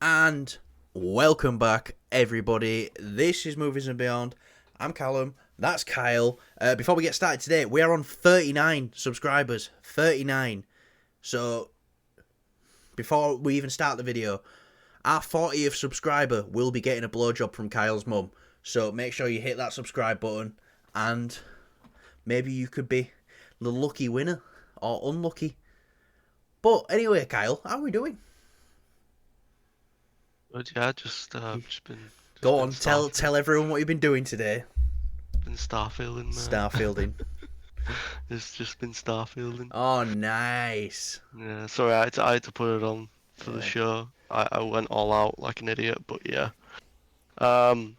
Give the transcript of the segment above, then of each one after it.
And welcome back, everybody. This is Movies and Beyond. I'm Callum. That's Kyle. Before we get started today, we are on 39 subscribers. 39. So, before we even start the video, our 40th subscriber will be getting a blowjob from Kyle's mum. So, make sure you hit that subscribe button, and maybe you could be the lucky winner, or unlucky. But anyway, Kyle, how are we doing? But yeah, just been Go been on, tell everyone what you've been doing today. starfielding, man. Starfielding. It's just been starfielding. Oh, nice. Yeah, sorry, I had to put it on for the Yeah. show. I went all out like an idiot, but yeah. Um,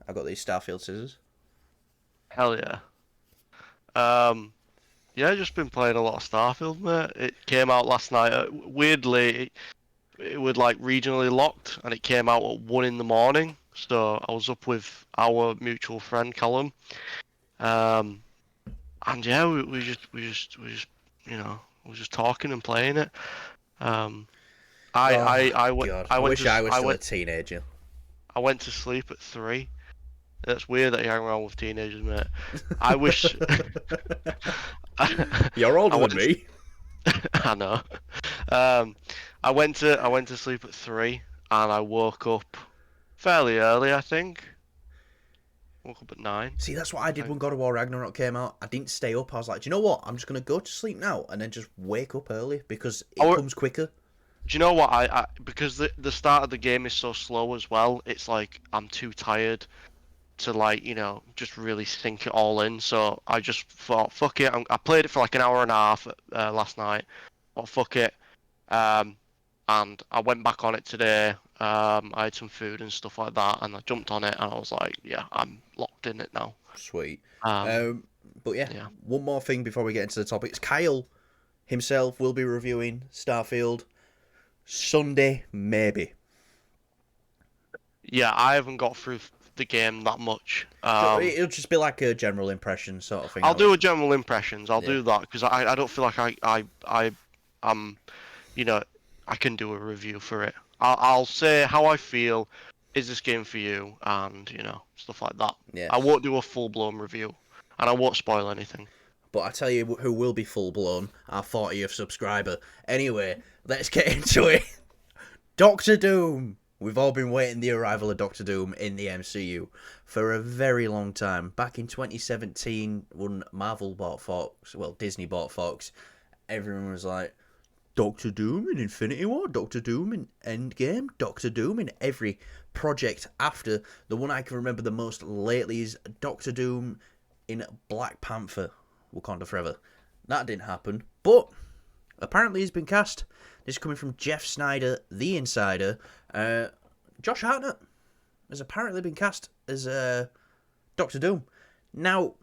I got these Starfield scissors. hell yeah. Um, yeah, just been playing a lot of Starfield, mate. It came out last night. Weirdly, it was like regionally locked, and it came out at 1 in the morning. So I was up with our mutual friend Callum. Um, and yeah, we just we were just talking and playing it. Um, Oh, I went God. I I went wish to I was still a teenager. I went to sleep at 3. That's weird that you hang around with teenagers, mate. I wish You're I older than went. me. I know. Um, I went to sleep at 3 and I woke up fairly early. I think woke up at 9. See, that's what I I did think. when God of War Ragnarok came out. I didn't stay up. I was like, do you know what? I'm just going to go to sleep now and then just wake up early because it Or, comes quicker. do you know what? Because the start of the game is so slow as well. It's like I'm too tired to like just really sink it all in. So I just thought, fuck it. I played it for like an hour and a half last night. But fuck it. Um, and I went back on it today. I had some food and stuff like that, and I jumped on it, and I was like, yeah, I'm locked in it now. Sweet. Um, But yeah, yeah, one more thing before we get into the topics. Kyle himself will be reviewing Starfield Sunday, maybe. yeah, I haven't got through the game that much. It'll just be like a general impression sort of thing. I'll do a general impressions. I'll Yeah. do that because I don't feel like I am you know I can do a review for it. I'll say how I feel. Is this game for you? And stuff like that. Yeah. I won't do a full blown review, and I won't spoil anything. But I tell you who will be full blown, our 40th subscriber. Anyway, let's get into it. Doctor Doom. We've all been waiting the arrival of Doctor Doom in the MCU for a very long time. Back in 2017, when Marvel bought Fox, well, Disney bought Fox, everyone was like, Doctor Doom in Infinity War, Doctor Doom in Endgame, Doctor Doom in every project after. The one I can remember the most lately is Doctor Doom in Black Panther, Wakanda Forever. That didn't happen, but apparently he's been cast. This is coming from Jeff Snyder, The Insider. Josh Hartnett has apparently been cast as Doctor Doom. Now,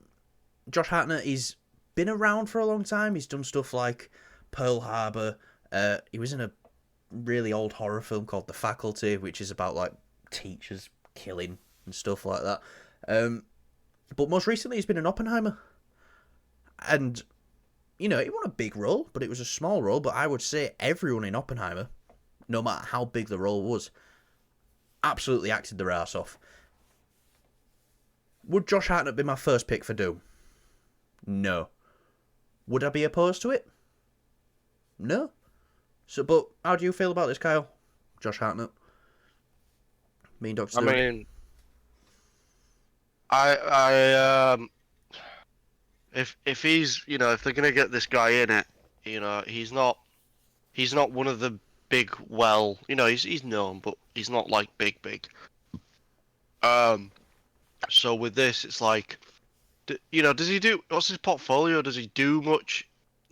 Josh Hartnett, he's been around for a long time. He's done stuff like Pearl Harbor. He was in a really old horror film called The Faculty, which is about like teachers killing and stuff like that. But most recently, he's been in Oppenheimer, and he won a big role, but it was a small role. But I would say everyone in Oppenheimer, no matter how big the role was, absolutely acted their ass off. Would Josh Hartnett be my first pick for Doom? No. Would I be opposed to it? No. So, but how do you feel about this, Kyle? Josh Hartnett, me and Doctor I Doom. mean, I if he's if they're gonna get this guy in it, he's not one of the big he's known, but he's not like big. Um, so with this, it's like, does he do what's his portfolio? Does he do much,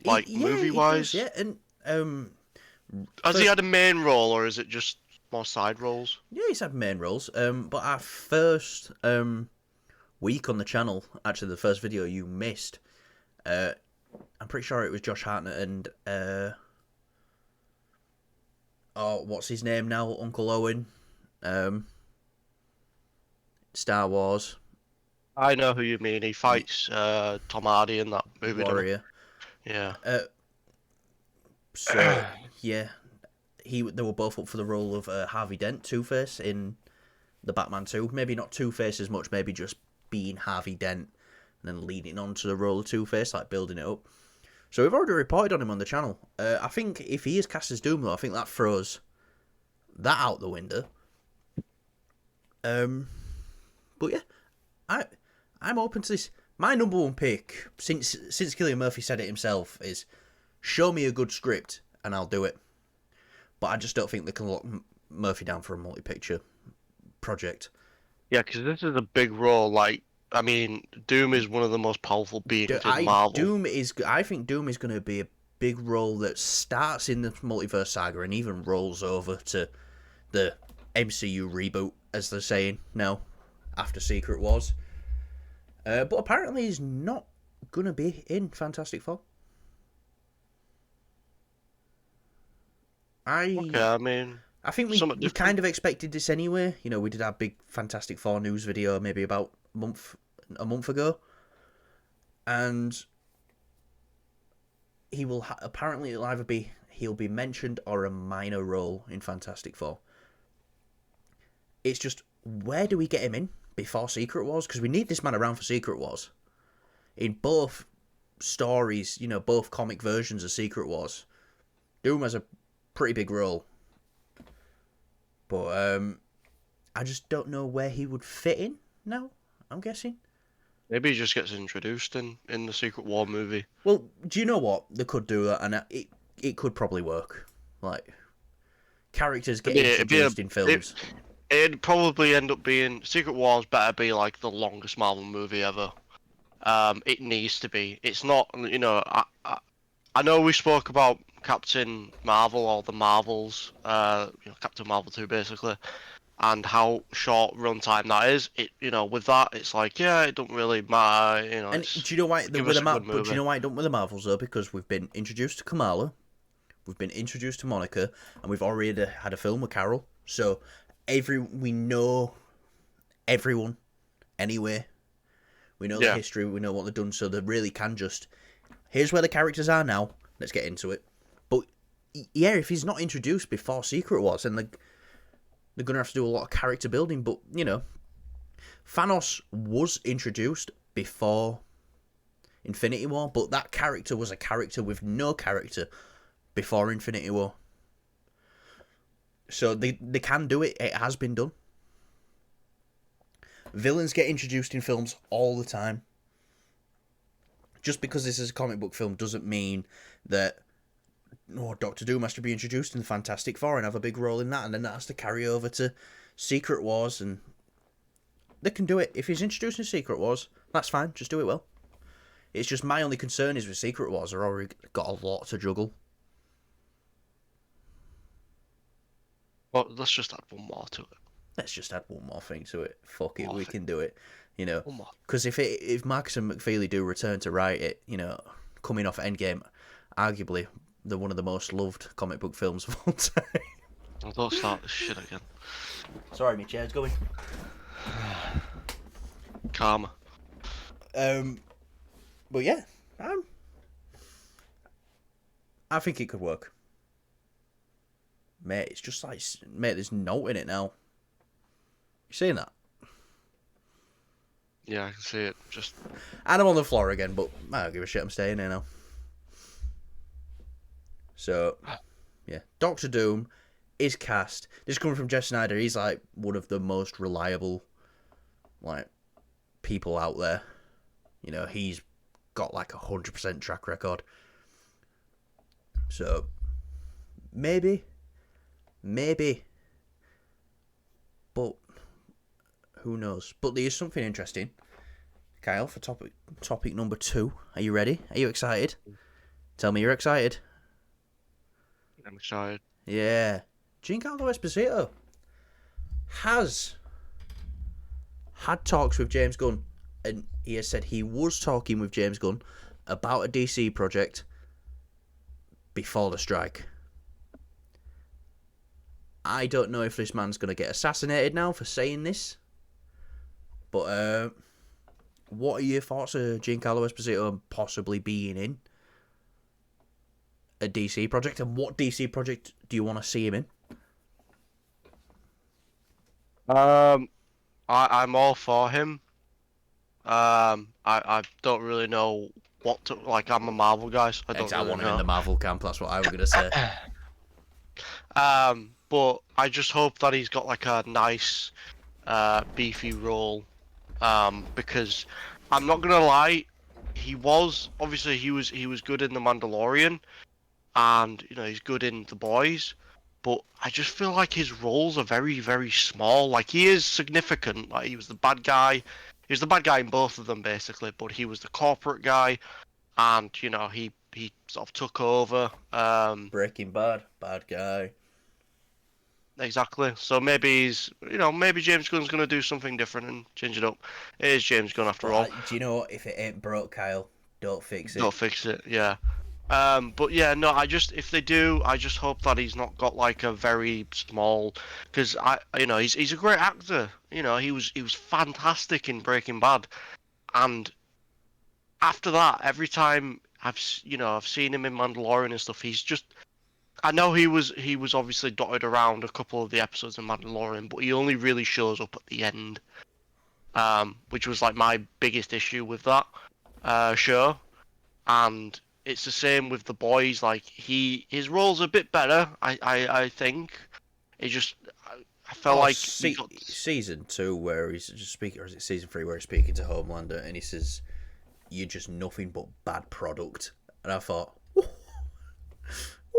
like Yeah, movie he does. wise? Yeah, and Has he first, had a main role or is it just more side roles? yeah, he's had main roles. But our first week on the channel, actually, the first video you missed, I'm pretty sure it was Josh Hartnett and what's his name now? Uncle Owen. Star Wars I know who you mean. He fights Tom Hardy in that movie, doesn't Warrior. he? Yeah. So yeah, they were both up for the role of Harvey Dent, Two-Face, in the Batman 2. Maybe not Two-Face as much, maybe just being Harvey Dent and then leading on to the role of Two-Face, like building it up. So we've already reported on him on the channel. I think if he is cast as Doom, though, I think that throws that out the window. But yeah, I'm open to this. My number one pick, since Cillian Murphy said it himself, is show me a good script and I'll do it. But I just don't think they can lock Murphy down for a multi-picture project. Yeah, because this is a big role. Like, I mean, Doom is one of the most powerful beings in Marvel. I think Doom is going to be a big role that starts in the multiverse saga and even rolls over to the MCU reboot, as they're saying now, after Secret Wars. But apparently he's not going to be in Fantastic Four. I mean, I think we kind of expected this anyway. You know, we did our big Fantastic Four news video maybe about a month ago, and he will apparently it'll either be he'll be mentioned or a minor role in Fantastic Four. It's just, where do we get him in before Secret Wars? Because we need this man around for Secret Wars. In both stories, you know, both comic versions of Secret Wars, Doom has a pretty big role. But I just don't know where he would fit in now, I'm guessing. Maybe he just gets introduced in the Secret War movie. Well, do you know what? They could do that, and it could probably work. Like, characters get introduced in films. It'd probably end up being Secret Wars better be like the longest Marvel movie ever. It needs to be. It's not, you know, I know we spoke about Captain Marvel or the Marvels, Captain Marvel 2 basically, and how short runtime that is. It, you know, with that, it's like, yeah, it don't really matter. You know, and do you know why? But do you know why it don't with the Marvels though? Because we've been introduced to Kamala, we've been introduced to Monica, and we've already had a film with Carol. So we know everyone anyway. We know the history. We know what they've done. So they really can just, here's where the characters are now. Let's get into it. But yeah, if he's not introduced before Secret Wars, then they're going to have to do a lot of character building. But, you know, Thanos was introduced before Infinity War, but that character was a character with no character before Infinity War. So they can do it. It has been done. Villains get introduced in films all the time. Just because this is a comic book film doesn't mean that Doctor Doom has to be introduced in the Fantastic Four and have a big role in that, and then that has to carry over to Secret Wars, and they can do it. If he's introduced in Secret Wars, that's fine, just do it well. It's just my only concern is with Secret Wars, they've already got a lot to juggle. Well, let's just add one more to it. Let's just add one more thing to it. Fuck it, we can do it. You know, One more. because if Marcus and McFeely do return to write it, you know, coming off Endgame, arguably they're one of the most loved comic book films of all time. Don't start this shit again. Sorry, my chair's going. Karma. But yeah, I think it could work. Mate, it's just like, mate, there's note in it now. You seeing that? Yeah, I can see it. Just. And I'm on the floor again, but I don't give a shit. I'm staying here now. So, yeah, Doctor Doom is cast. This is coming from Jeff Snyder. He's like one of the most reliable, like, people out there. You know, he's got like 100% track record. So, maybe, but who knows? But there is something interesting, Kyle, for topic number 2. Are you ready? Are you excited? Tell me you're excited. I'm excited. Yeah. Giancarlo Esposito has had talks with James Gunn, and he has said he was talking with James Gunn about a DC project before the strike. I don't know if this man's going to get assassinated now for saying this, but what are your thoughts of Giancarlo Esposito possibly being in a DC project, and what DC project do you want to see him in? I'm all for him. I don't really know what to like. I'm a Marvel guy, so I don't Exactly, I really want him in know. the Marvel camp. That's what I was gonna say. But I just hope that he's got like a nice, beefy role. Because I'm not gonna lie, he was obviously he was good in The Mandalorian, and you know he's good in The Boys. But I just feel like his roles are very, very small. Like he is significant. Like he was the bad guy. He was the bad guy in both of them basically, but he was the corporate guy, and you know he sort of took over. Breaking Bad, bad guy. Exactly. So maybe he's, you know, maybe James Gunn's gonna do something different and change it up. It is James Gunn after But all. do you know what? If it ain't broke, Kyle, don't fix Don't it. fix it. Yeah. But yeah, no. I just if they do, I just hope that he's not got like a very small, because you know, he's a great actor. You know, he was fantastic in Breaking Bad, and after that, every time you know I've seen him in Mandalorian and stuff, he's just. I know he was obviously dotted around a couple of the episodes of Mandalorian, but he only really shows up at the end, which was like my biggest issue with that show. And it's the same with the boys. Like his role's a bit better. I think it just I felt Oh, like we got season 2 where he's just speaking, or is it season 3 where he's speaking to Homelander and he says, "You're just nothing but bad product," and I thought,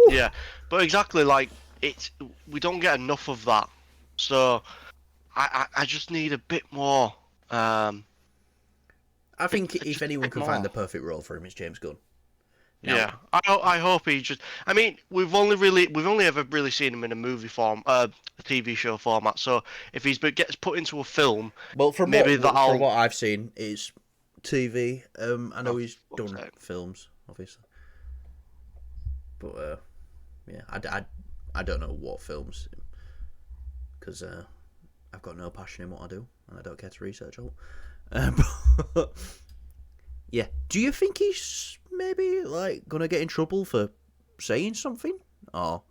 yeah, but exactly like it's we don't get enough of that. So I just need a bit more. I think if Just a anyone bit can find more. the perfect role for him, it's James Gunn. Now, Yeah, I hope he just. I mean, we've only ever really seen him in a movie form, a TV show format. So if he's but gets put into a film, well, maybe from that'll. what I've seen, it's TV. I know Oh, he's fuck's done sake. films, obviously, but yeah, I don't know what films because I've got no passion in what I do, and I don't care to research all. But yeah, do you think he's maybe like gonna get in trouble for saying something, or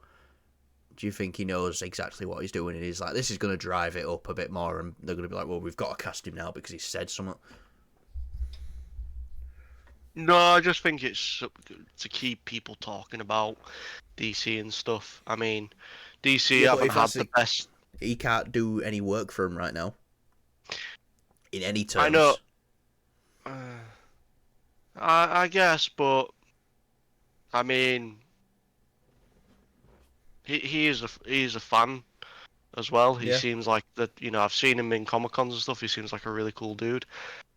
do you think he knows exactly what he's doing and he's like, this is gonna drive it up a bit more, and they're gonna be like, well, we've got to cast him now because he said something. No, I just think it's to keep people talking about DC and stuff. I mean, DC Yeah, but haven't if had that's the best. he can't do any work for him right now in any I know. terms. I guess, but I mean, he is a fan as well. He Yeah, seems like that. You know, I've seen him in Comic Cons and stuff. He seems like a really cool dude.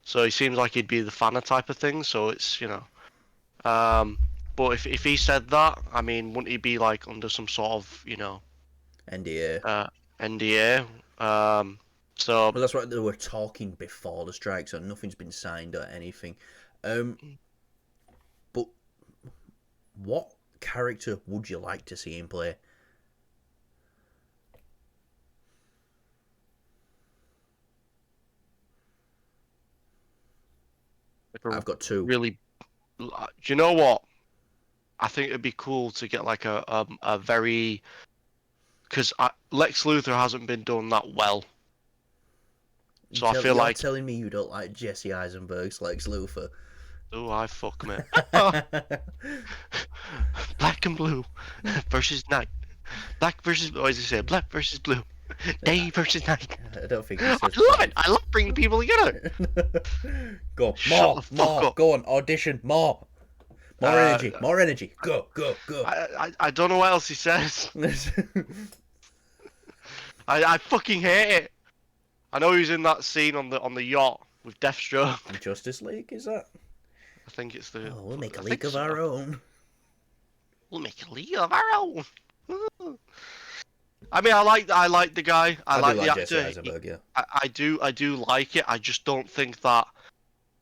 So he seems like he'd be the fanner type of thing. So it's um, but if he said that, I mean, wouldn't he be like under some sort of NDA. uh NDA? So Well, that's what they were talking before the strike, so nothing's been signed or anything. Um, but what character would you like to see him play? like a I've got two. really, do you know what? I think it'd be cool to get like a very because Lex Luthor hasn't been done that well. So I feel You're like, telling me you don't like Jesse Eisenberg's Lex Luthor? oh, I fuck me. Black and blue versus night. Black versus, what does he say? Black versus blue. Day versus night. I don't think he I says love black. it. I love bringing people together. Go Shut the more, fuck more. up. Go on, audition more, more Uh, energy, more energy. Go, go, go. I don't know what else he says. I fucking hate it. I know he's in that scene on the yacht with Deathstroke. Justice League is that? I think it's the. Oh, we'll make a I league think of so. our own. We'll make a league of our own. I mean, I like the guy. I I do like the like Jesse actor. Eisenberg, yeah. I do like it. I just don't think that.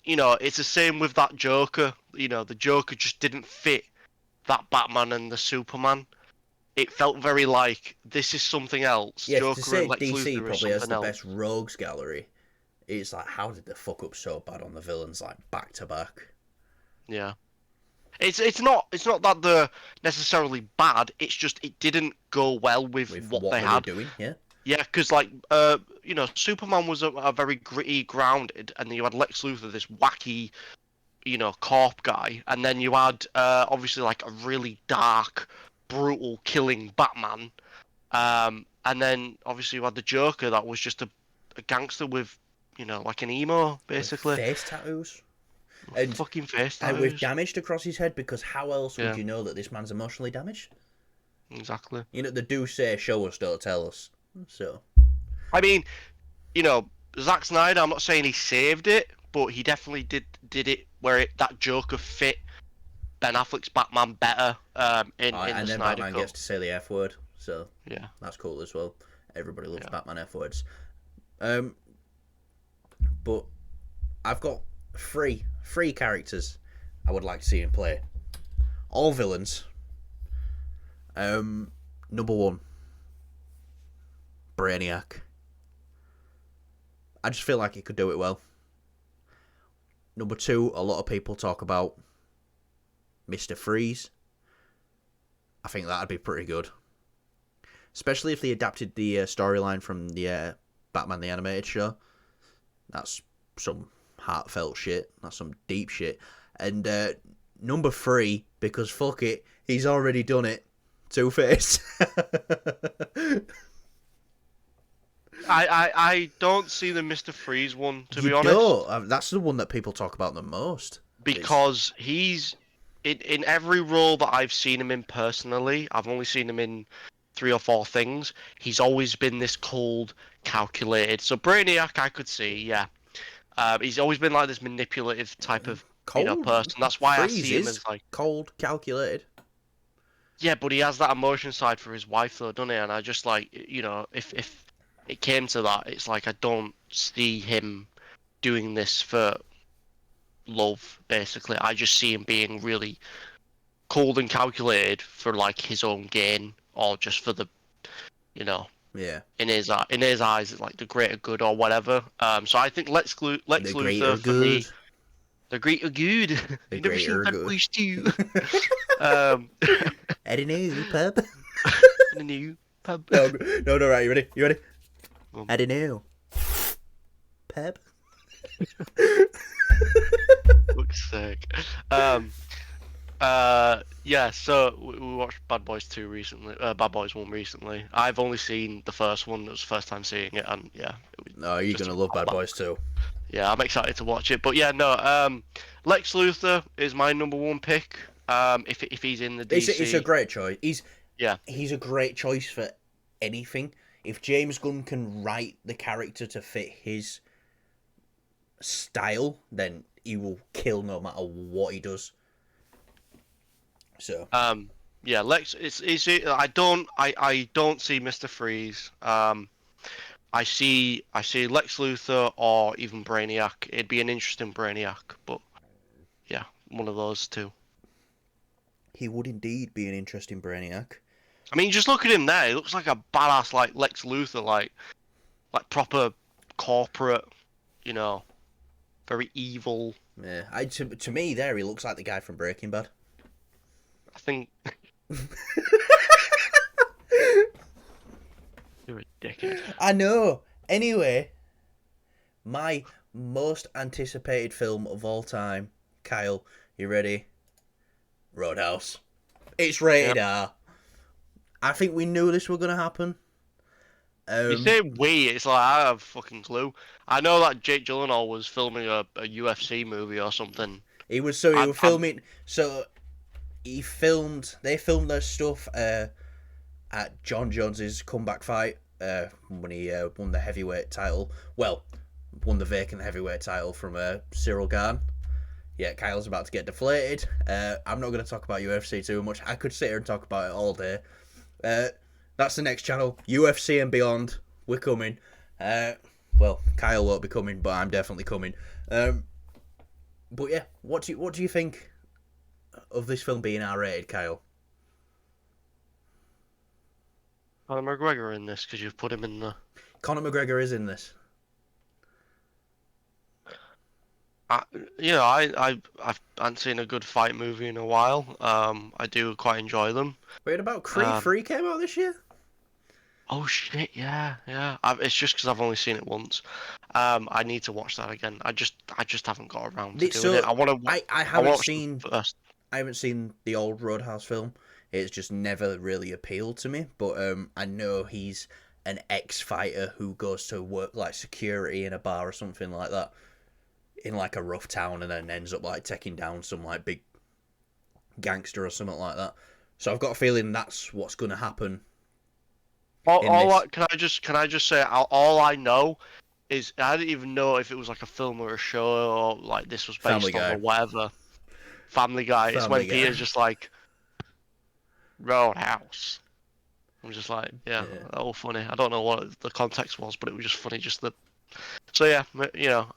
It's the same with that Joker. The Joker just didn't fit that Batman and the Superman. It felt very like this is something else. Yeah, to Joker say and Lex DC Luthor is probably has something the best else. rogues gallery, it's like, how did they fuck up so bad on the villains, like, back to back? Yeah. It's not that they're necessarily bad. It's just it didn't go well with with what what they they were had. doing. Yeah, Yeah, because like Superman was a very gritty, grounded, and then you had Lex Luthor, this wacky, corp guy, and then you had obviously like a really dark, brutal, killing Batman. And then obviously you had the Joker that was just a gangster with, like an emo, with basically. face tattoos and Fucking face with tattoos. damaged across his head. Because how else would Yeah, you know that this man's emotionally damaged? exactly. They do say show us, don't tell us. So I mean, you know, Zack Snyder, I'm not saying he saved it, but he definitely did it where that Joker fit Ben Affleck's Batman better in the and then Snyder Batman Cut. gets to say the F word. So Yeah, that's cool as well. Everybody loves yeah. Batman F words. Um, but I've got three characters I would like to see him play. All villains. Number one, Brainiac. I just feel like he could do it well. Number two, a lot of people talk about Mr. Freeze. I think that'd be pretty good. Especially if they adapted the storyline from the Batman the Animated Show. That's some heartfelt shit. That's some deep shit. And number three, because fuck it, he's already done it. Two-Face. I don't see the Mr. Freeze one, to You be honest, don't. That's the one that people talk about the most. It's because he's in every role that I've seen him in personally. I've only seen him in 3 or 4 things. He's always been this cold, calculated. So Brainiac, I could see, yeah. He's always been like this manipulative type of cold. person. That's why I see him Freezes. as like, Cold, calculated. yeah, but he has that emotion side for his wife though, doesn't he? And I just like, if it came to that, it's like I don't see him doing this for love. Basically, I just see him being really cold and calculated for like his own gain, or just for the, you know, Yeah. in his eyes, it's like the greater good or whatever. So I think Lex The greater Luthor for good. me, the greater good. The You never seen greater Bad good. Boys 2? Um, I don't know, pub. in the new pub. No, no, right, you ready? You ready? Um, I don't know. Pub. Looks sick. Yeah. So we watched Bad Boys 2 recently. Bad Boys 1 recently. I've only seen the first one. It was the first time seeing it, and yeah, it was No, you're just gonna love Bad about. Boys too. Yeah, I'm excited to watch it. But yeah, no. Lex Luthor is my number one pick. If he's in the It's a DC, great choice. yeah. He's a great choice for anything. If James Gunn can write the character to fit his style, then he will kill no matter what he does. So Yeah. Lex. It's. I don't see Mr. Freeze. I see Lex Luthor or even Brainiac. It'd be an interesting Brainiac, but yeah, one of those two. he would indeed be an interesting Brainiac. I mean, just look at him there. He looks like a badass, like Lex Luthor, like proper corporate, you know, very evil. Yeah, to me there he looks like the guy from Breaking Bad. I think you're a dickhead. I know. Anyway, my most anticipated film of all time. Kyle, you ready? Roadhouse. It's rated Yep. R. I think we knew this was gonna happen. You say we, it's like I have a fucking clue. I know that Jake Gyllenhaal was filming a UFC movie or something. He was I'm, I'm filming. So they filmed their stuff at John Jones's comeback fight when he won the heavyweight title. Well, won the vacant heavyweight title from Cyril Gane. Yeah, Kyle's about to get deflated. I'm not going to talk about UFC too much. I could sit here and talk about it all day. That's the next channel, UFC and Beyond. We're coming. Well, Kyle won't be coming, but I'm definitely coming. But yeah, what do you think of this film being R-rated, Kyle? Conor McGregor in this because you've put him in the. Conor McGregor is in this. I, I haven't seen a good fight movie in a while. I do quite enjoy them. Wait, about Creed Um, 3 came out this year? oh shit, yeah, yeah. It's just because I've only seen it once. I need to watch that again. I just haven't got around to doing it. So I want to. I I haven't watched them seen first. I haven't seen the old Roadhouse film. It's just never really appealed to me. But I know he's an ex-fighter who goes to work like security in a bar or something like that, in like a rough town, and then ends up like taking down some like big gangster or something like that. So I've got a feeling that's what's going to happen in this. Can I just say all I know is I didn't even know if it was like a film or a show or like this was Family based on Guy. or whatever. Family Guy. It's when Family Guy. Peter's just like Roadhouse. I'm just like, yeah, Yeah. all funny. I don't know what the context was, but it was just funny. Just the so yeah,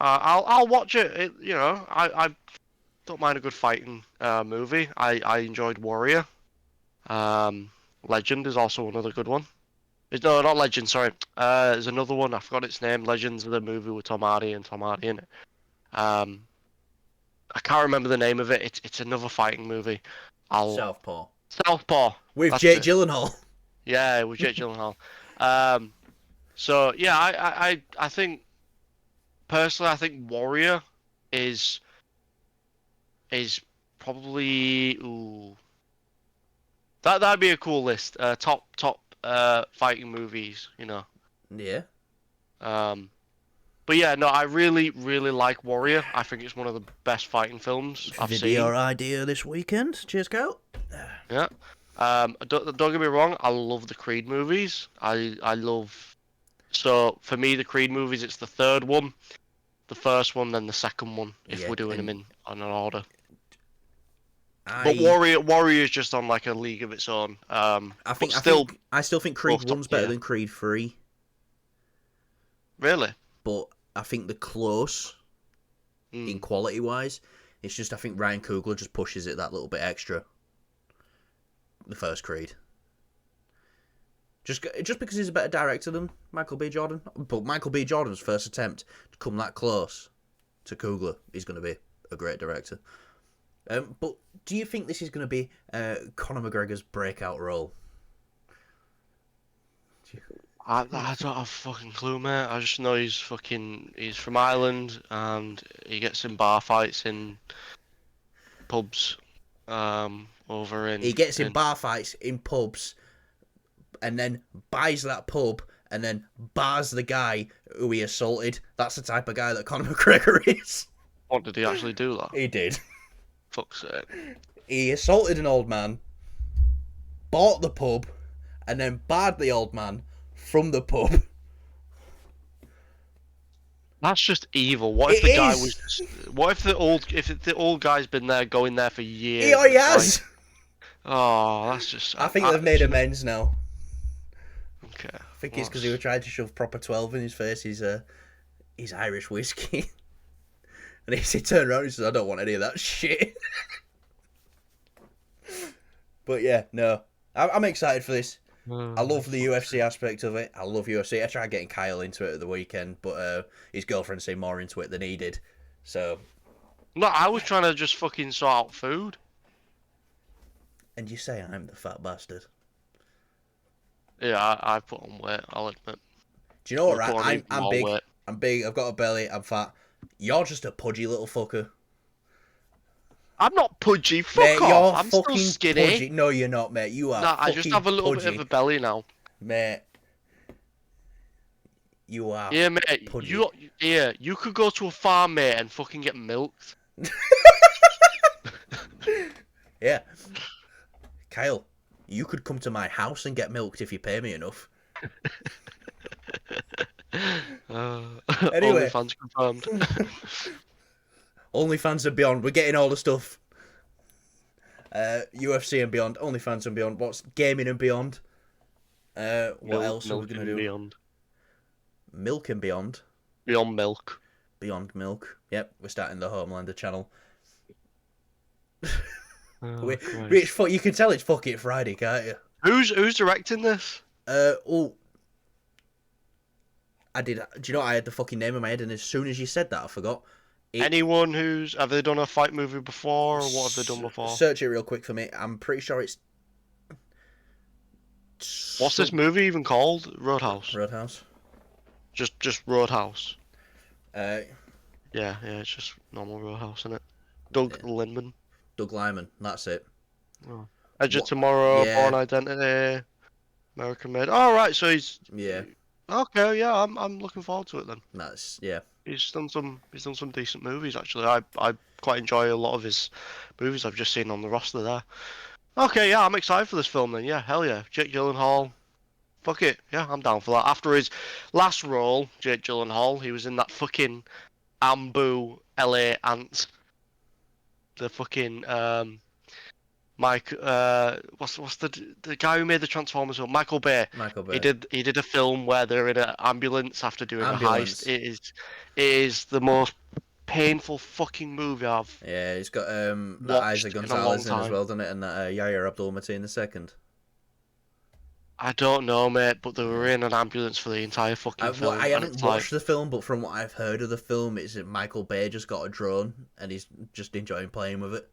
I'll watch it. I don't mind a good fighting movie. I enjoyed Warrior. Um, Legend is also another good one. No, not Legend. Sorry. There's another one. I forgot its name. Legends of the movie with Tom Hardy and Tom Hardy in it. Um, I can't remember the name of it. It's another fighting movie. I'll Southpaw. Southpaw. With That's Jake it. Gyllenhaal. Yeah, with Jake Gyllenhaal. Um, so yeah, I think personally, I think Warrior is is probably that'd be a cool list. Top fighting movies, you know. Yeah. Um, but yeah, no, I really really like Warrior. I think it's one of the best fighting films I've Video seen. idea this weekend. Cheers, Kyle. Yeah. Don't get me wrong. I love the Creed movies. I love. So for me, the Creed movies, it's the third one, the first one, then the second one, if Yeah, we're doing them and in on an order. But I Warrior is just on like a league of its own. I But think still I still think Creed both top One's better tier. than Creed 3, Really? but I think they're close in Mm. quality wise. It's just I think Ryan Coogler just pushes it that little bit extra. The first Creed. Just because he's a better director than Michael B. Jordan. But Michael B. Jordan's first attempt to come that close to Coogler is going to be a great director. But do you think this is going to be Conor McGregor's breakout role? I don't have a fucking clue, mate. I just know he's from Ireland and he gets in bar fights in pubs, over He in gets in bar fights in pubs and then buys that pub and then bars the guy who he assaulted. That's the type of guy that Conor McGregor is. What did he actually do that? He did. Fuck's sake. He assaulted an old man, bought the pub, and then barred the old man from the pub. That's just evil. What if It the guy is. was just, what if the old guy's been there going there for years? He already It's has. like, oh, that's just I think they've made amends now. Okay. I think it's because he was trying to shove proper 12 in his face. He's Irish whiskey. And he turned around and he says, I don't want any of that shit. But yeah, no. I'm excited for this. I love the UFC aspect of it. I love UFC. I tried getting Kyle into it at the weekend, but his girlfriend seemed more into it than he did. So. No, I was trying to just fucking sort out food. And you say I'm the fat bastard. Yeah, I put on weight, I'll admit. Do you know what, I put on right? even I'm more big. weight. I'm big. I've got a belly. I'm fat. You're just a pudgy little fucker. I'm not pudgy, fuck Mate, off. you're I'm still fucking skinny. pudgy. No, you're not, mate. You are Nah, I fucking just have a little pudgy. bit of a belly now. Mate. You are Yeah, mate, pudgy. you could go to a farm, mate, and fucking get milked. Yeah. Kyle, you could come to my house and get milked if you pay me enough. Anyway. OnlyFans confirmed. OnlyFans and beyond. We're getting all the stuff. UFC and beyond. OnlyFans and beyond. What's gaming and beyond? What else are we going to do? Beyond. Milk and beyond. Beyond milk. Beyond milk. Yep, we're starting the Homelander channel. Oh, You can tell it's fucking Friday, can't you? Who's directing this? I did. Do you know what? I had the fucking name in my head, and as soon as you said that, I forgot. Anyone have they done a fight movie before, or what have they done before? Search it real quick for me. I'm pretty sure it's What's this movie even called? Roadhouse. Roadhouse. Just Roadhouse. Uh, Yeah, it's just normal Roadhouse, isn't it? Doug yeah. Liman. Doug Lyman. That's it. Oh. Edge of What? Tomorrow, Yeah. Born Identity, American Made. All right, so he's Yeah. okay. Yeah, I'm looking forward to it then. That's yeah. He's done some decent movies actually. I quite enjoy a lot of his movies I've just seen on the roster there. Okay, yeah, I'm excited for this film then. Yeah, hell yeah. Jake Gyllenhaal. Fuck it. Yeah, I'm down for that. After his last role, Jake Gyllenhaal, he was in that fucking Ambu LA Ants. The fucking Mike what's the guy who made the Transformers film? Michael Bay. Michael He Bay. did a film where they're in an ambulance after doing a heist. Ambulance. It is the most painful fucking movie I've Yeah, it's got that Isaac watched in a long Gonzalez in as time. well, doesn't it? And that Yahya Abdul-Mateen in the second. I don't know, mate, but they were in an ambulance for the entire fucking I film, and haven't it's like, watched the film, but from what I've heard of the film, it's that Michael Bay just got a drone and he's just enjoying playing with it.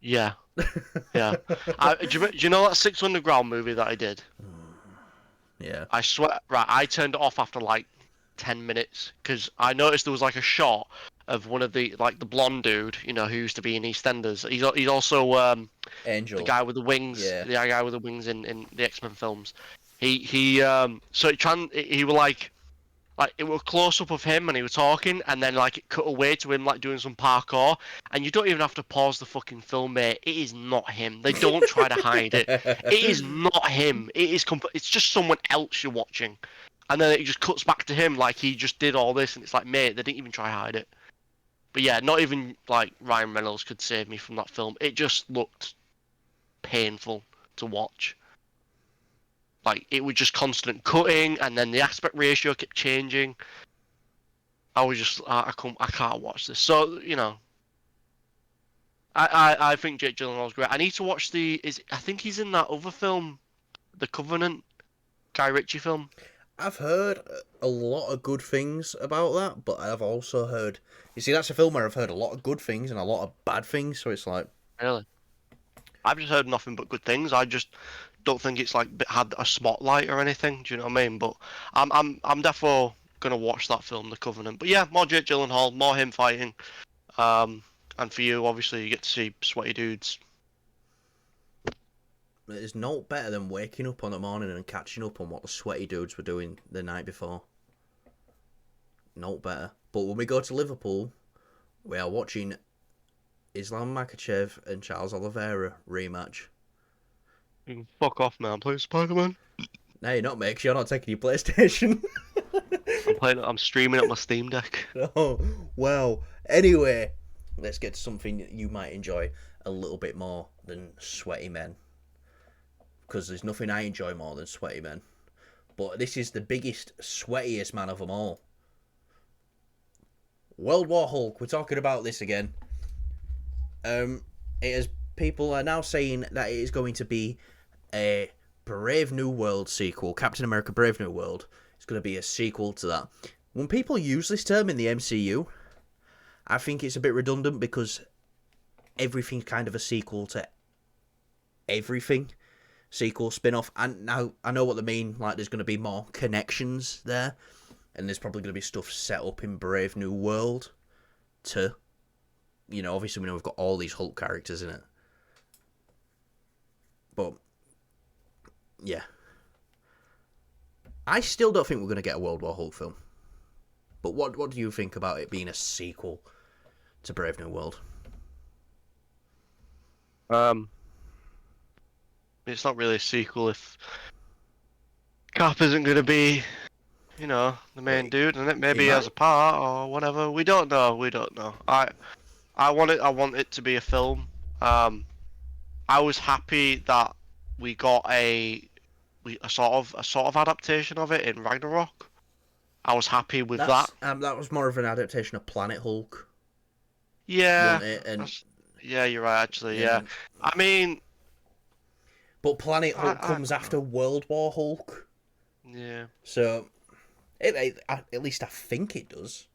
yeah, yeah. Do you know that 600 Ground movie that I did? Yeah. I swear, right, I turned it off after like 10 minutes because I noticed there was like a shot of one of the the blonde dude, who used to be in EastEnders. He's also the Angel. guy with the wings, Yeah. the guy with the wings in the X-Men films. So he was like it was close up of him and he was talking, and then like it cut away to him like doing some parkour, and you don't even have to pause the fucking film, mate. It is not him. They don't try to hide it. It is not him. It's just someone else you're watching, and then it just cuts back to him like he just did all this, and it's like, mate, they didn't even try to hide it. But yeah, not even like Ryan Reynolds could save me from that film. It just looked painful to watch. Like it was just constant cutting, and then the aspect ratio kept changing. I was just I can't watch this. So I think Jake Gyllenhaal's great. I need to watch I think he's in that other film, The Covenant, Guy Ritchie film. I've heard a lot of good things about that, but I've also heard. You see, that's a film where I've heard a lot of good things and a lot of bad things, so it's like. Really? I've just heard nothing but good things. I just don't think it's like had a spotlight or anything. Do you know what I mean? But I'm definitely gonna watch that film, The Covenant. But yeah, more Jake Gyllenhaal, more him fighting. And for you, obviously, you get to see sweaty dudes. It's no better than waking up on the morning and catching up on what the sweaty dudes were doing the night before. No better. But when we go to Liverpool, we are watching Islam Makhachev and Charles Oliveira rematch. You can fuck off, man. Play Spider-Man. No, you're not, mate, 'cause you're not taking your PlayStation. I'm streaming at my Steam Deck. Oh, well. Anyway, let's get to something you might enjoy a little bit more than sweaty men. Because there's nothing I enjoy more than sweaty men. But this is the biggest, sweatiest man of them all. World War Hulk. We're talking about this again. People are now saying that it is going to be a Brave New World sequel. Captain America Brave New World. It's going to be a sequel to that. When people use this term in the MCU, I think it's a bit redundant because everything's kind of a sequel to everything. Sequel, spin-off, and now I know what they mean, like there's going to be more connections there, and there's probably going to be stuff set up in Brave New World too. Obviously we know we've got all these Hulk characters in it. But, yeah. I still don't think we're going to get a World War Hulk film. But what do you think about it being a sequel to Brave New World? It's not really a sequel if Cap isn't going to be, the main dude, and it maybe as a part or whatever. We don't know. I want it to be a film. I was happy that we got a sort of adaptation of it in Ragnarok. I was happy with that. That was more of an adaptation of Planet Hulk. Yeah. And yeah, you're right. Actually, yeah. I mean. But Planet Hulk comes after World War Hulk. Yeah. So, at least I think it does.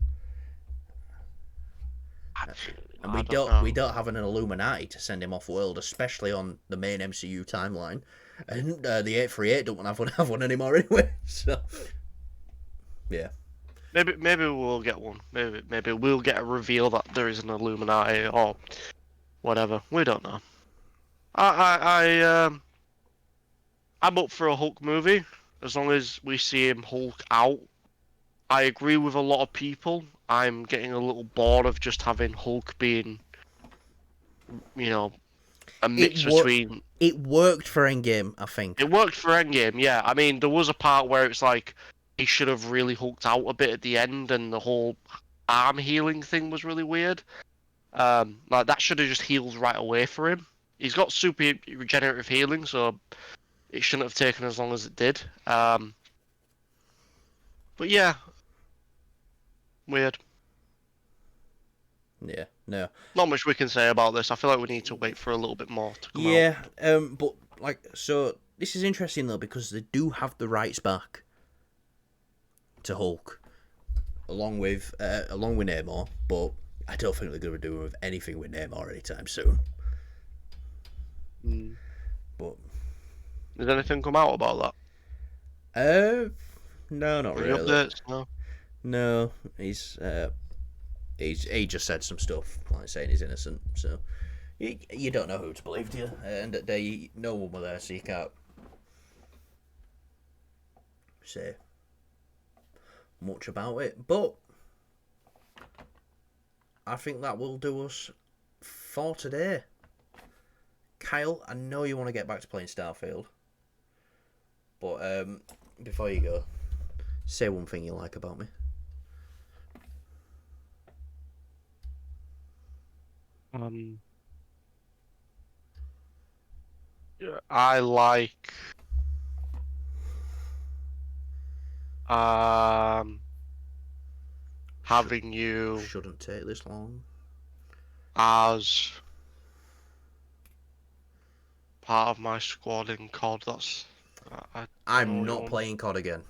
And I don't know. we don't have an Illuminati to send him off world, especially on the main MCU timeline. And the 838 don't want to have one anymore anyway. So yeah. Maybe we'll get one. Maybe we'll get a reveal that there is an Illuminati or whatever. We don't know. I'm up for a Hulk movie as long as we see him Hulk out. I agree with a lot of people. I'm getting a little bored of just having Hulk being, you know, a mix between. It worked for Endgame, I think. It worked for Endgame, yeah. I mean, there was a part where it's like he should have really hulked out a bit at the end, and the whole arm healing thing was really weird. Like that should have just healed right away for him. He's got super regenerative healing, so it shouldn't have taken as long as it did. But yeah, weird. Yeah, no. Not much we can say about this. I feel like we need to wait for a little bit more to come out. Yeah, but like, so this is interesting though because they do have the rights back to Hulk, along with Namor, but I don't think they're going to be doing with anything with Namor anytime soon. But Did anything come out about no, not that? Any really. updates? No. No, he just said some stuff like saying he's innocent. So you don't know who to believe, do you? And that day, no one were there, so you can't say much about it. But I think that will do us for today. Kyle, I know you want to get back to playing Starfield, but before you go, say one thing you like about me. I like having you Shouldn't take this long. as part of my squad in COD. That's I'm not playing COD again.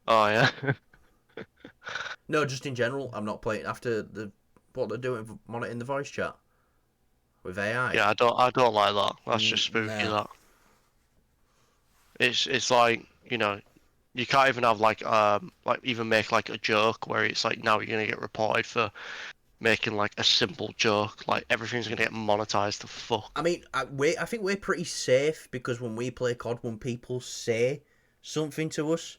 Oh yeah. No, just in general, I'm not playing after what they're doing monitoring the voice chat with AI. Yeah, I don't like that. That's just spooky. No. That it's like, you can't even have like even make like a joke where it's like now you're gonna get reported for making like a simple joke. Like everything's gonna get monetized to fuck. I mean, I think we're pretty safe because when we play COD, when people say something to us,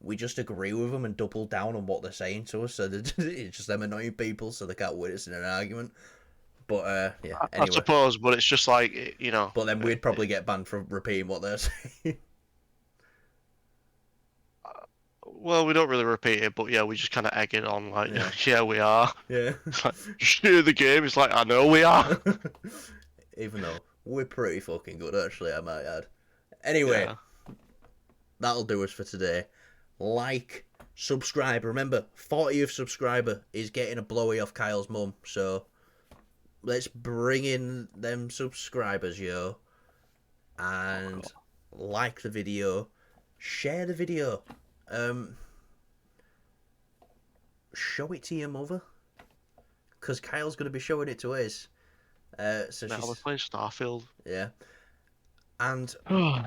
we just agree with them and double down on what they're saying to us. So it's just them annoying people, so they can't win us in an argument. But yeah, I anyway. suppose, but it's just like, But then we'd probably get banned for repeating what they're saying. Well, we don't really repeat it, but yeah, we just kind of egg it on, like, yeah, we are. Yeah. It's like, you share the game. It's like, I know we are. Even though we're pretty fucking good, actually, I might add. Anyway, that'll do us for today. Like, subscribe. Remember, 40th subscriber is getting a blowy off Kyle's mum, so let's bring in them subscribers, yo. And like the video, share the video. Show it to your mother, because Kyle's going to be showing it to us. So now we're playing Starfield. Yeah. And I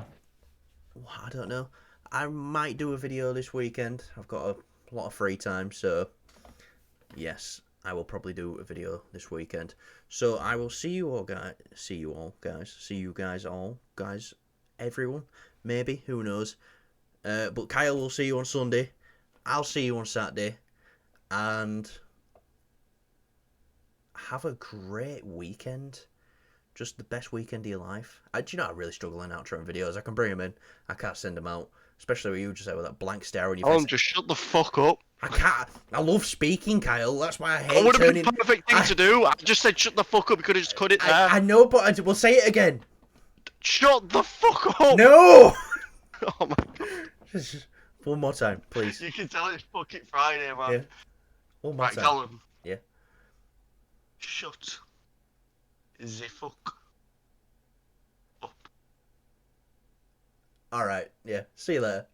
don't know. I might do a video this weekend. I've got a lot of free time, so yes, I will probably do a video this weekend. So I will see you all guys. See you guys all, guys, everyone. Maybe, who knows? But Kyle will see you on Sunday. I'll see you on Saturday. And have a great weekend. Just the best weekend of your life. Do you know, I really struggle in outro videos. I can bring them in. I can't send them out. Especially with you just with that blank stare on your face. Just shut the fuck up. I can't. I love speaking, Kyle. That's why I hate It would have turning... been the perfect thing to do. I just said shut the fuck up. You could have just cut it there. I know, but we'll say it again. Shut the fuck up. No! Oh my god. Just one more time, please. You can tell it's fucking Friday, man. Yeah. One more time. Tell him. Yeah. Shut the fuck up. Alright, yeah. See you later.